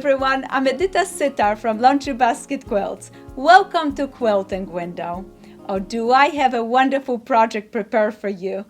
everyone, I'm Edyta Sitar from Laundry Basket Quilts. Welcome to Quilting Window. Oh, do I have a wonderful project prepared for you.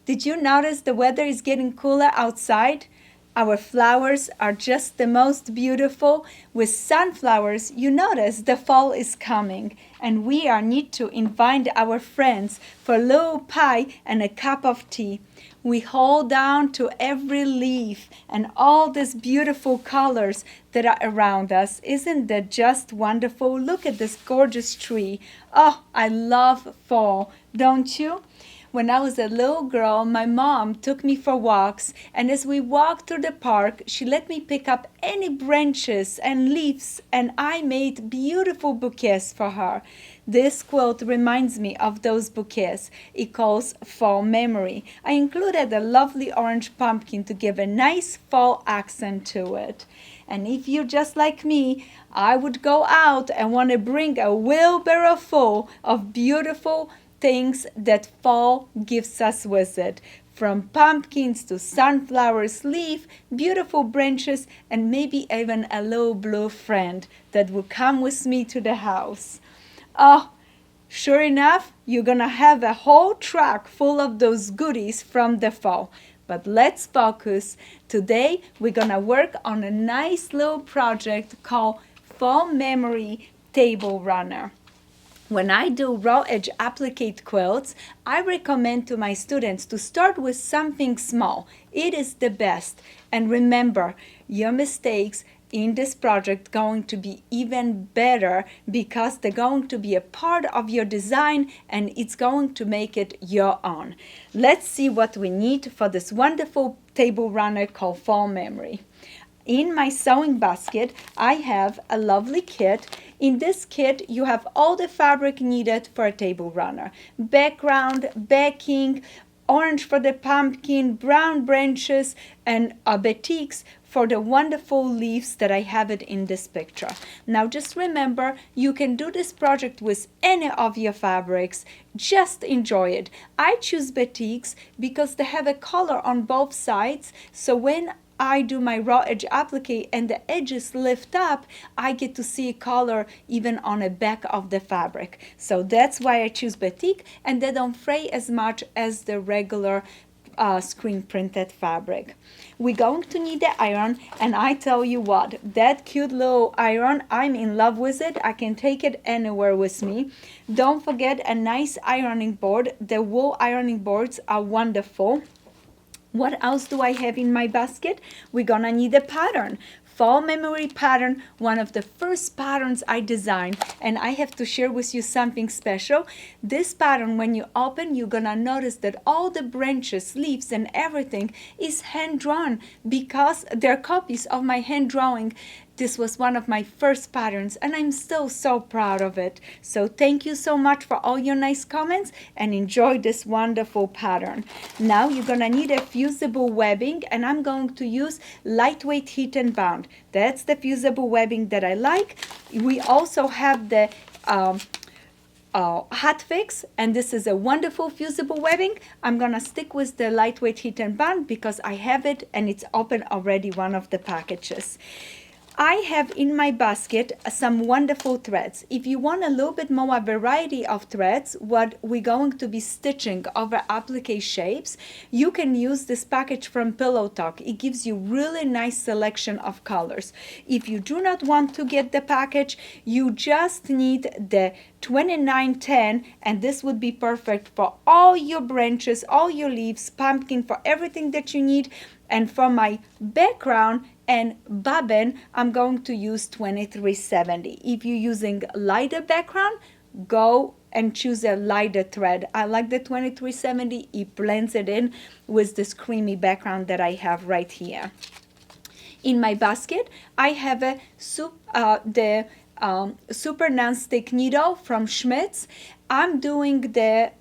Did you notice the weather is getting cooler outside? Our flowers are just the most beautiful. With sunflowers, you notice the fall is coming, and we are need to invite our friends for a little pie and a cup of tea. We hold down to every leaf and all these beautiful colors that are around us. Isn't that just wonderful? Look at this gorgeous tree. Oh, I love fall, don't you? When I was a little girl, my mom took me for walks, and as we walked through the park, she let me pick up any branches and leaves, and I made beautiful bouquets for her. This quilt reminds me of those bouquets. It calls Fall Memory. I included a lovely orange pumpkin to give a nice fall accent to it. And if you're just like me, I would go out and want to bring a wheelbarrow full of beautiful things that fall gives us with it. From pumpkins to sunflowers, leaf, beautiful branches, and maybe even a little blue friend that will come with me to the house. Oh, sure enough, you're gonna have a whole truck full of those goodies from the fall. But let's focus. Today, we're gonna work on a nice little project called Fall Memory Table Runner. When I do raw edge applique quilts, I recommend to my students to start with something small. It is the best. And remember, your mistakes in this project going to be even better because they're going to be a part of your design and it's going to make it your own. Let's see what we need for this wonderful table runner called Fall Memory. In my sewing basket, I have a lovely kit. In this kit, you have all the fabric needed for a table runner. Background, backing, orange for the pumpkin, brown branches, and batiks for the wonderful leaves that I have it in this picture. Now just remember, you can do this project with any of your fabrics. Just enjoy it. I choose batiks because they have a color on both sides, so when I do my raw edge applique and the edges lift up, I get to see color even on the back of the fabric. So that's why I choose batik, and they don't fray as much as the regular screen printed fabric. We're going to need the iron, and I tell you what, that cute little iron, I'm in love with it. I can take it anywhere with me. Don't forget a nice ironing board. The wool ironing boards are wonderful. What else do I have in my basket? We're gonna need a pattern. Fall Memory pattern, one of the first patterns I designed, and I have to share with you something special. This pattern, when you open, you're gonna notice that all the branches, leaves, and everything is hand drawn because they're copies of my hand drawing. This was one of my first patterns, and I'm still so proud of it. So thank you so much for all your nice comments, and enjoy this wonderful pattern. Now you're gonna need a fusible webbing, and I'm going to use lightweight heat and bound. That's the fusible webbing that I like. We also have the hot fix, and this is a wonderful fusible webbing. I'm gonna stick with the lightweight heat and bound because I have it and it's open already, one of the packages. I have in my basket some wonderful threads. If you want a little bit more variety of threads, what we're going to be stitching over applique shapes, you can use this package from Pillow Talk. It gives you really nice selection of colors. If you do not want to get the package, you just need the 2910, and this would be perfect for all your branches, all your leaves, pumpkin, for everything that you need. And for my background and bobbin, I'm going to use 2370. If you're using lighter background, go and choose a lighter thread. I like the 2370. It blends it in with this creamy background that I have right here. In my basket, I have a super non-stick needle from Schmidt's. I'm doing the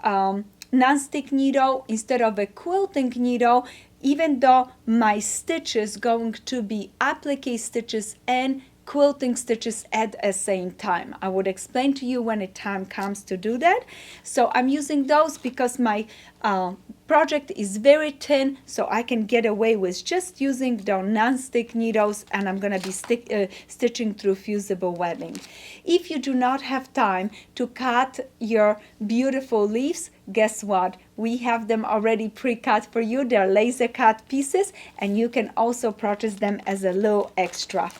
non-stick needle instead of a quilting needle, even though my stitches going to be applique stitches and quilting stitches at the same time. I would explain to you when the time comes to do that. So I'm using those because my project is very thin, so I can get away with just using the non-stick needles, and I'm going to be stitching through fusible webbing. If you do not have time to cut your beautiful leaves, guess what? We have them already pre-cut for you. They're laser cut pieces, and you can also purchase them as a little extra.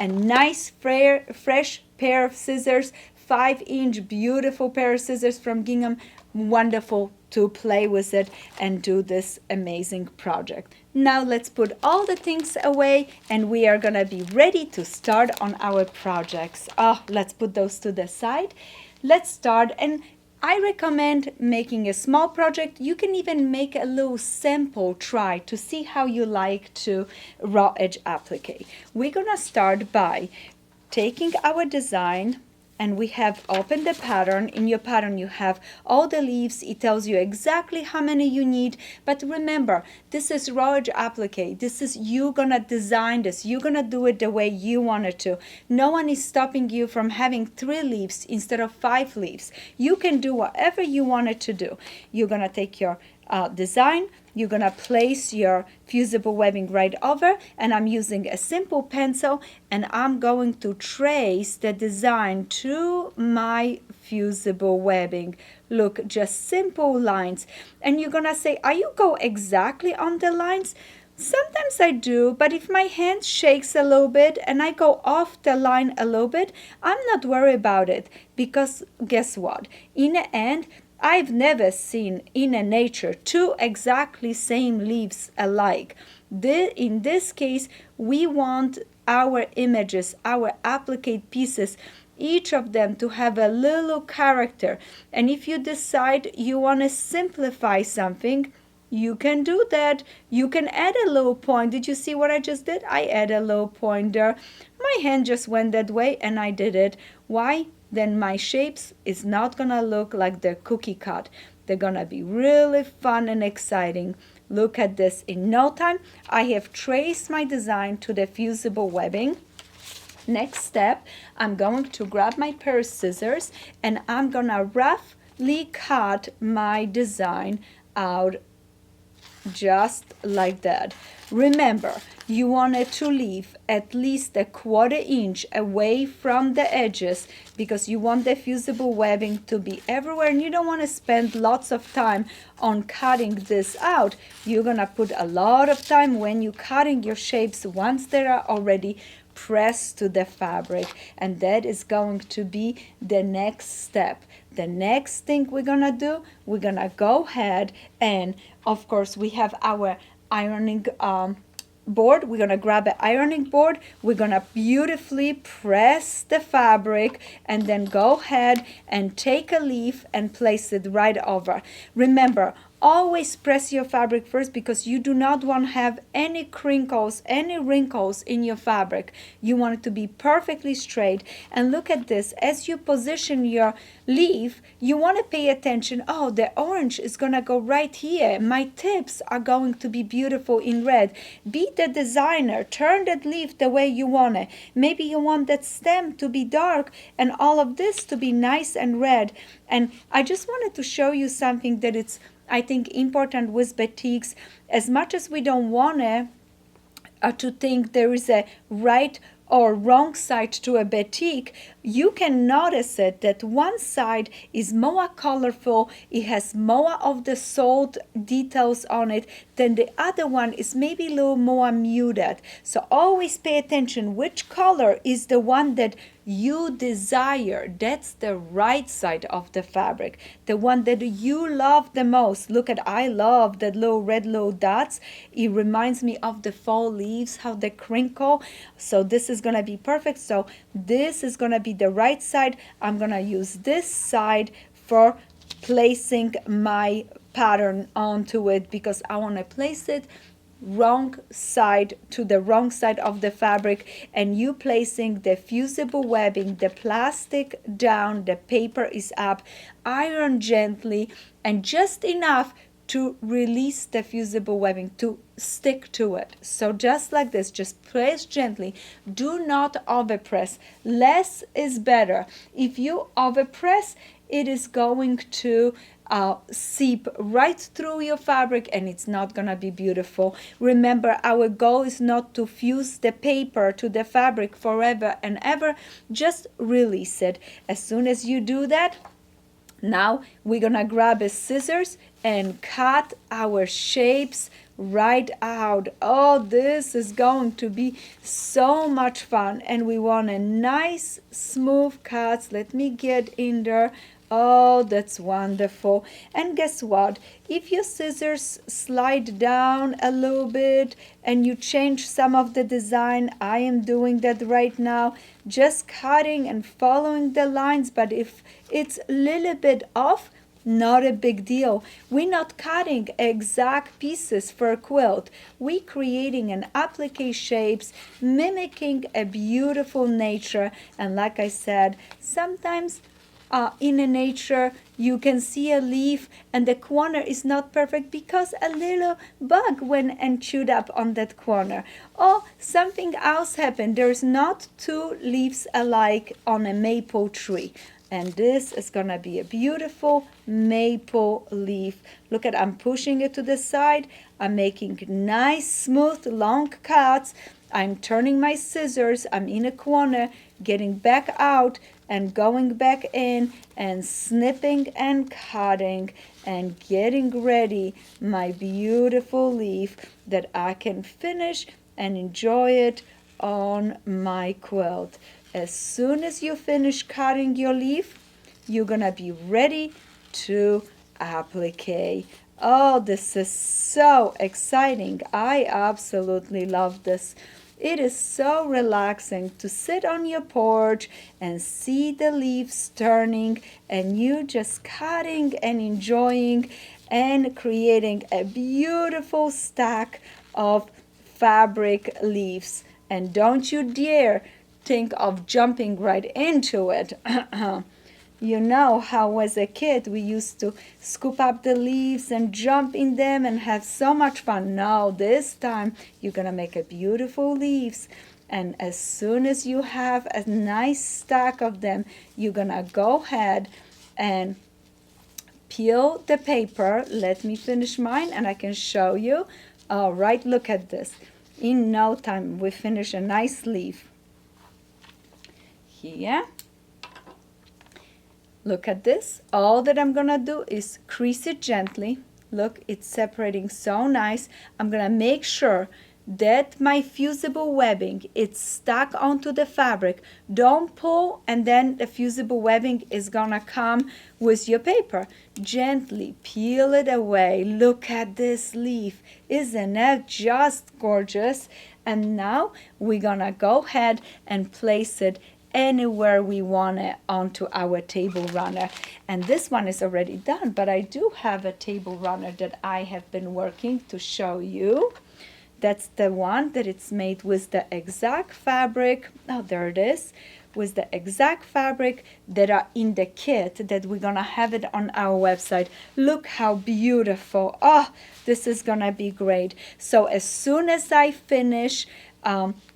A nice fresh pair of scissors, 5-inch beautiful pair of scissors from Gingham. Wonderful to play with it and do this amazing project. Now let's put all the things away, and we are gonna be ready to start on our projects. Let's put those to the side. Let's start, and I recommend making a small project. You can even make a little sample try to see how you like to raw edge applique. We're gonna start by taking our design, and we have opened the pattern. In your pattern you have all the leaves. It tells you exactly how many you need, but remember, this is raw edge applique. This is you gonna design this. You're gonna do it the way you want it to. No one is stopping you from having 3 leaves instead of 5 leaves. You can do whatever you want it to do. You're gonna take your design, you're gonna place your fusible webbing right over, and I'm using a simple pencil, and I'm going to trace the design to my fusible webbing. Look, just simple lines. And you're gonna say, are you go exactly on the lines? Sometimes I do, but if my hand shakes a little bit and I go off the line a little bit, I'm not worried about it, because guess what? In the end, I've never seen in a nature 2 exactly same leaves alike. In this case, we want our images, our applique pieces, each of them to have a little character. And if you decide you want to simplify something, you can do that. You can add a little point. Did you see what I just did? I add a little point there. My hand just went that way and I did it. Why? Then my shapes is not gonna look like the cookie cut. They're gonna be really fun and exciting. Look at this. In no time, I have traced my design to the fusible webbing. Next step, I'm going to grab my pair of scissors, and I'm gonna roughly cut my design out just like that. Remember, you wanted to leave at least 1/4 inch away from the edges, because you want the fusible webbing to be everywhere, and you don't want to spend lots of time on cutting this out. You're gonna put a lot of time when you're cutting your shapes once they are already pressed to the fabric, and that is going to be the next step. The next thing we're gonna do, we're gonna go ahead, and of course we have our ironing board. We're gonna grab an ironing board. We're gonna beautifully press the fabric, and then go ahead and take a leaf and place it right over. Remember, always press your fabric first, because you do not want to have any crinkles, any wrinkles in your fabric. You want it to be perfectly straight. And look at this. As you position your leaf, you want to pay attention. Oh, the orange is going to go right here. My tips are going to be beautiful in red. Be the designer. Turn that leaf the way you want it. Maybe you want that stem to be dark and all of this to be nice and red. And I just wanted to show you something that it's, I think, important with batiks. As much as we don't want to think there is a right or wrong side to a batik, you can notice it that one side is more colorful, it has more of the sewed details on it, than the other one is maybe a little more muted. So always pay attention which color is the one that you desire. That's the right side of the fabric, the one that you love the most. Look at, I love the little red little dots. It reminds me of the fall leaves, how they crinkle. So this is gonna be perfect. So this is gonna be the right side. I'm gonna use this side for placing my pattern onto it, because I want to place it wrong side to the wrong side of the fabric, and you placing the fusible webbing, the plastic down, the paper is up. Iron gently and just enough to release the fusible webbing, to stick to it. So just like this, just press gently. Do not overpress. Less is better. If you overpress, it is going to seep right through your fabric, and it's not gonna be beautiful. Remember, our goal is not to fuse the paper to the fabric forever and ever. Just release it. As soon as you do that, now we're gonna grab a scissors and cut our shapes right out. Oh, this is going to be so much fun, and we want a nice smooth cuts. Let me get in there. Oh, that's wonderful. And guess what? If your scissors slide down a little bit and you change some of the design, I am doing that right now, just cutting and following the lines. But if it's a little bit off, not a big deal. We're not cutting exact pieces for a quilt. We're creating an applique shapes, mimicking a beautiful nature. And like I said, sometimes in a nature you can see a leaf and the corner is not perfect because a little bug went and chewed up on that corner, or something else happened. There's not two leaves alike on a maple tree. And this is gonna be a beautiful maple leaf. Look at, I'm pushing it to the side. I'm making nice, smooth, long cuts. I'm turning my scissors. I'm in a corner, getting back out and going back in and snipping and cutting and getting ready my beautiful leaf that I can finish and enjoy it on my quilt. As soon as you finish cutting your leaf, you're gonna be ready to applique. Oh, this is so exciting. I absolutely love this. It is so relaxing to sit on your porch and see the leaves turning and you just cutting and enjoying and creating a beautiful stack of fabric leaves. And don't you dare think of jumping right into it. You know how as a kid we used to scoop up the leaves and jump in them and have so much fun. No, this time you're gonna make a beautiful leaves, and as soon as you have a nice stack of them, you're gonna go ahead and peel the paper. Let me finish mine and I can show you. All right, look at this. In no time we finish a nice leaf. Here, look at this. All that I'm gonna do is crease it gently. Look, it's separating so nice. I'm gonna make sure that my fusible webbing it's stuck onto the fabric. Don't pull and then the fusible webbing is gonna come with your paper. Gently peel it away. Look at this leaf. Isn't it just gorgeous? And now we're gonna go ahead and place it anywhere we want it onto our table runner. And this one is already done, but I do have a table runner that I have been working to show you. That's the one that it's made with the exact fabric. Oh, there it is. With the exact fabric that are in the kit that we're gonna have it on our website. Look how beautiful. Oh, this is gonna be great. So as soon as I finish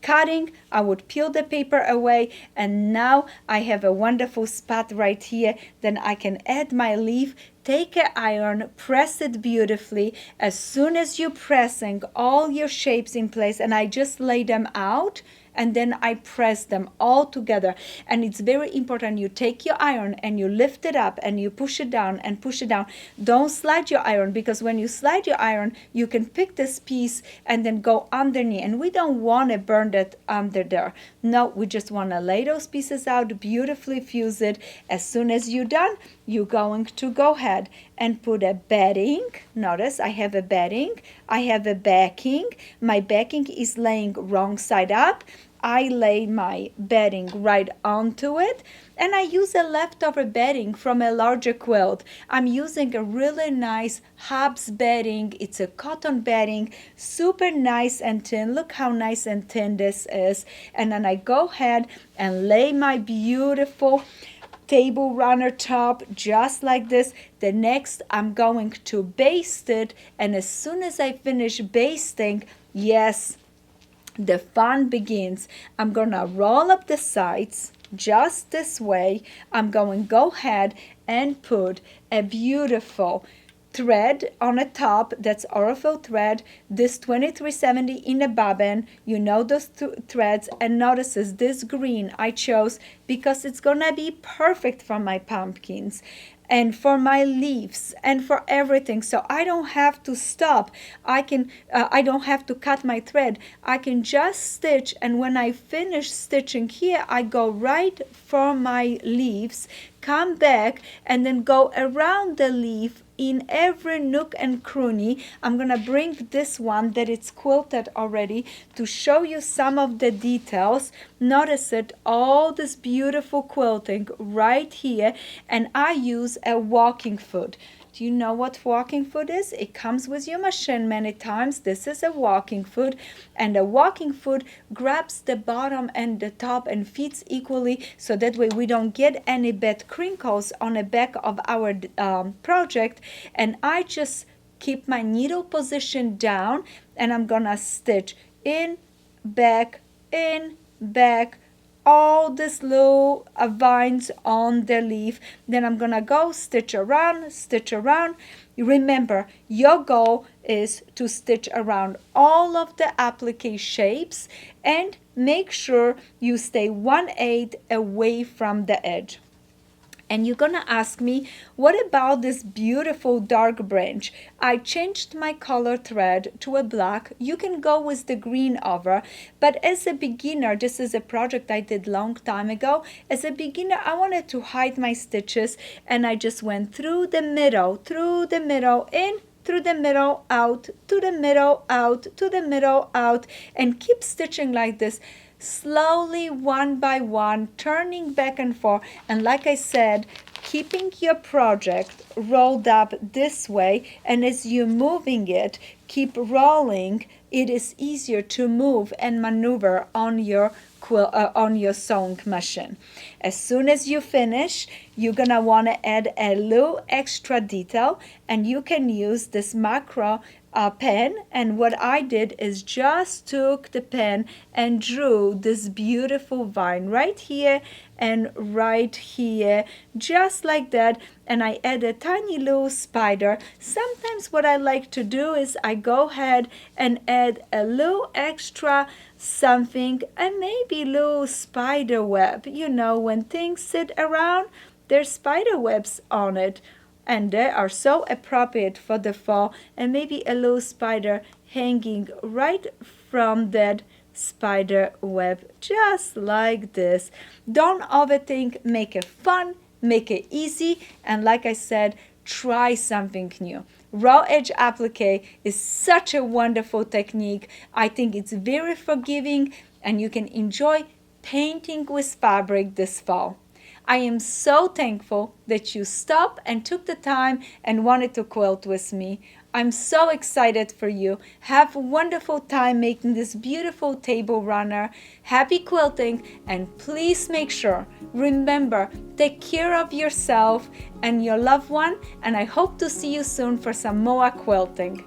cutting, I would peel the paper away, and now I have a wonderful spot right here. Then I can add my leaf, take an iron, press it beautifully. As soon as you're pressing all your shapes in place, and I just lay them out, and then I press them all together. And it's very important you take your iron and you lift it up and you push it down and push it down. Don't slide your iron, because when you slide your iron you can pick this piece and then go underneath, and we don't want to burn that under there. No, we just want to lay those pieces out, beautifully fuse it. As soon as you're done, you're going to go ahead and put a bedding. Notice I have a bedding, I have a backing. My backing is laying wrong side up. I lay my bedding right onto it, and I use a leftover bedding from a larger quilt. I'm using a really nice Hobbs bedding. It's a cotton bedding, super nice and thin. Look how nice and thin this is. And then I go ahead and lay my beautiful table runner top just like this. The next I'm going to baste it, and as soon as I finish basting, yes, the fun begins. I'm gonna roll up the sides just this way, I'm going to go ahead and put a beautiful thread on the top. That's Aurifil thread, this 2370 in a bobbin. You know those threads, and notices this green I chose because it's gonna be perfect for my pumpkins and for my leaves and for everything. So I don't have to stop. I don't have to cut my thread. I can just stitch, and when I finish stitching here, I go right for my leaves, come back, and then go around the leaf in every nook and cranny. I'm gonna bring this one that it's quilted already to show you some of the details. Notice it, all this beautiful quilting right here, and I use a walking foot. Do you know what walking foot is? It comes with your machine many times. This is a walking foot, and a walking foot grabs the bottom and the top and fits equally, so that way we don't get any bad crinkles on the back of our project. And I just keep my needle position down, and I'm gonna stitch in, back, all these little vines on the leaf. Then I'm gonna go stitch around. Remember, your goal is to stitch around all of the applique shapes, and make sure you stay 1/8 away from the edge. And you're gonna ask me, what about this beautiful dark branch? I changed my color thread to a black. You can go with the green over, but as a beginner, this is a project I did long time ago. As a beginner, I wanted to hide my stitches, and I just went through the middle, in, through the middle, out, to the middle, out, to the middle, out, and keep stitching like this, slowly, one by one, turning back and forth. And like I said, keeping your project rolled up this way, and as you're moving it, keep rolling. It is easier to move and maneuver on your sewing machine. As soon as you finish, you're gonna want to add a little extra detail, and you can use this macro pen. And what I did is just took the pen and drew this beautiful vine right here and right here, just like that. And I add a tiny little spider. Sometimes what I like to do is I go ahead and add a little extra something, and maybe little spider web. You know, when things sit around, there's spider webs on it, and they are so appropriate for the fall. And maybe a little spider hanging right from that spider web, just like this. Don't overthink. Make it fun, make it easy, and like I said, try something new. Raw edge applique is such a wonderful technique. I think it's very forgiving, and you can enjoy painting with fabric this fall. I am so thankful that you stopped and took the time and wanted to quilt with me. I'm so excited for you. Have a wonderful time making this beautiful table runner. Happy quilting, and please make sure, remember, take care of yourself and your loved one, and I hope to see you soon for some more quilting.